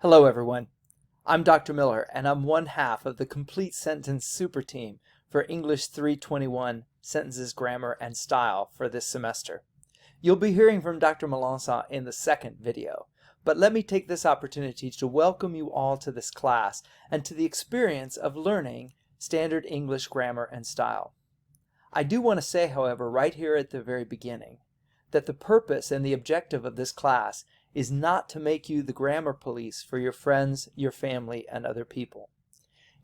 Hello everyone, I'm Dr. Miller and I'm one half of the Complete Sentence Super Team for English 321 Sentences, Grammar, and Style for this semester. You'll be hearing from Dr. Melancon in the second video, but let me take this opportunity to welcome you all to this class and to the experience of learning standard English grammar and style. I do want to say, however, right here at the very beginning, that the purpose and the objective of this class is not to make you the grammar police for your friends, your family, and other people.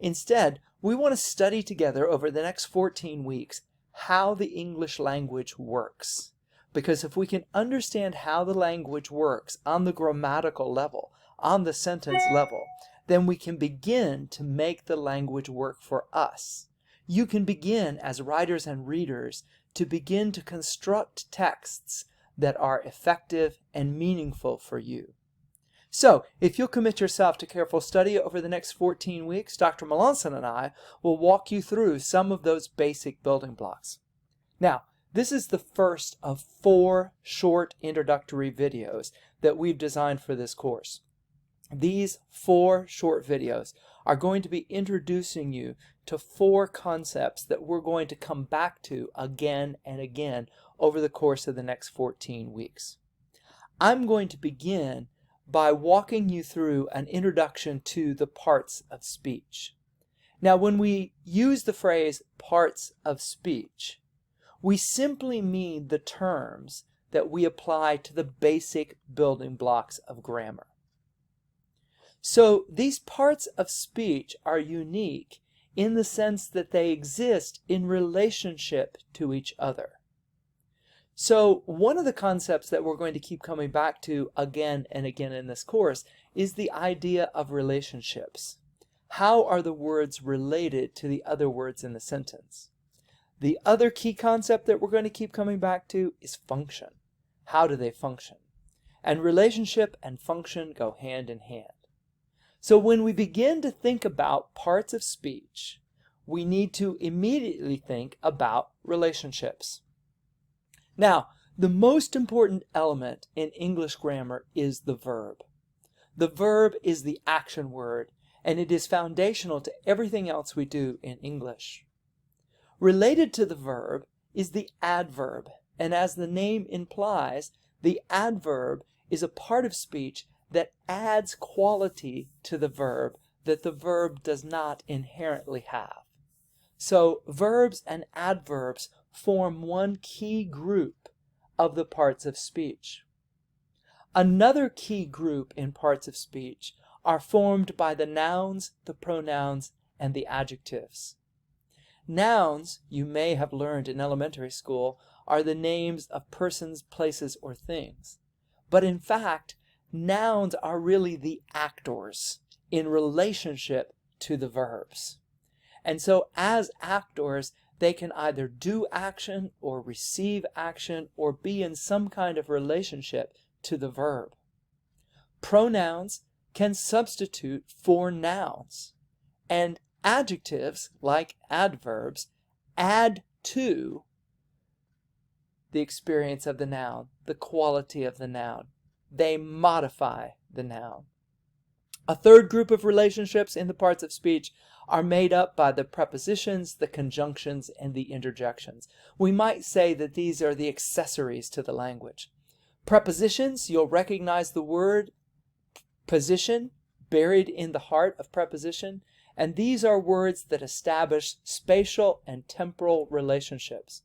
Instead, we want to study together over the next 14 weeks how the English language works. Because if we can understand how the language works on the grammatical level, on the sentence level, then we can begin to make the language work for us. You can begin, as writers and readers, to begin to construct texts that are effective and meaningful for you. So, if you'll commit yourself to careful study over the next 14 weeks, Dr. Melancon and I will walk you through some of those basic building blocks. Now, this is the first of 4 short introductory videos that we've designed for this course. These 4 short videos are going to be introducing you to 4 concepts that we're going to come back to again and again over the course of the next 14 weeks. I'm going to begin by walking you through an introduction to the parts of speech. Now, when we use the phrase parts of speech, we simply mean the terms that we apply to the basic building blocks of grammar. So these parts of speech are unique in the sense that they exist in relationship to each other. So one of the concepts that we're going to keep coming back to again and again in this course is the idea of relationships. How are the words related to the other words in the sentence? The other key concept that we're going to keep coming back to is function. How do they function? And relationship and function go hand in hand. So when we begin to think about parts of speech, we need to immediately think about relationships. Now, the most important element in English grammar is the verb. The verb is the action word, and it is foundational to everything else we do in English. Related to the verb is the adverb, and as the name implies, the adverb is a part of speech that adds quality to the verb that the verb does not inherently have. So verbs and adverbs form one key group of the parts of speech. Another key group in parts of speech are formed by the nouns, the pronouns, and the adjectives. Nouns, you may have learned in elementary school, are the names of persons, places, or things. But in fact, nouns are really the actors in relationship to the verbs. And so as actors, they can either do action or receive action or be in some kind of relationship to the verb. Pronouns can substitute for nouns, and adjectives, like adverbs, add to the experience of the noun, the quality of the noun. They modify the noun. A third group of relationships in the parts of speech are made up by the prepositions, the conjunctions, and the interjections. We might say that these are the accessories to the language. Prepositions, you'll recognize the word position buried in the heart of preposition, and these are words that establish spatial and temporal relationships.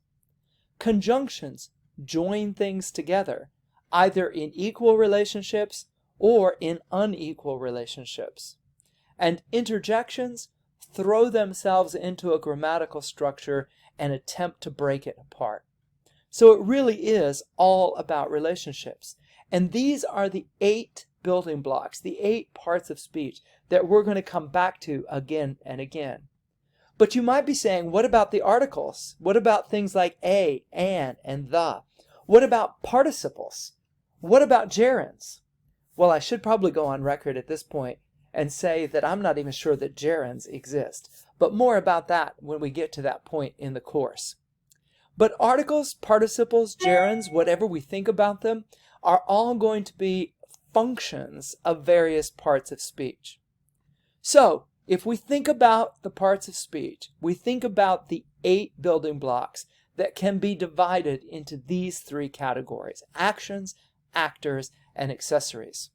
Conjunctions join things together, either in equal relationships or in unequal relationships. And interjections throw themselves into a grammatical structure and attempt to break it apart. So it really is all about relationships. And these are the 8 building blocks, the 8 parts of speech that we're going to come back to again and again. But you might be saying, what about the articles? What about things like a, an, and the? What about participles? What about gerunds? Well, I should probably go on record at this point and say that I'm not even sure that gerunds exist, but more about that when we get to that point in the course. But articles, participles, gerunds, whatever we think about them, are all going to be functions of various parts of speech. So, if we think about the parts of speech, we think about the 8 building blocks that can be divided into these 3 categories: actions, actors, and accessories.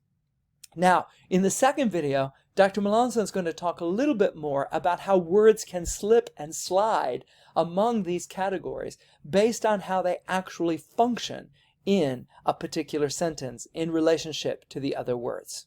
Now, in the second video, Dr. Melancon is going to talk a little bit more about how words can slip and slide among these categories based on how they actually function in a particular sentence in relationship to the other words.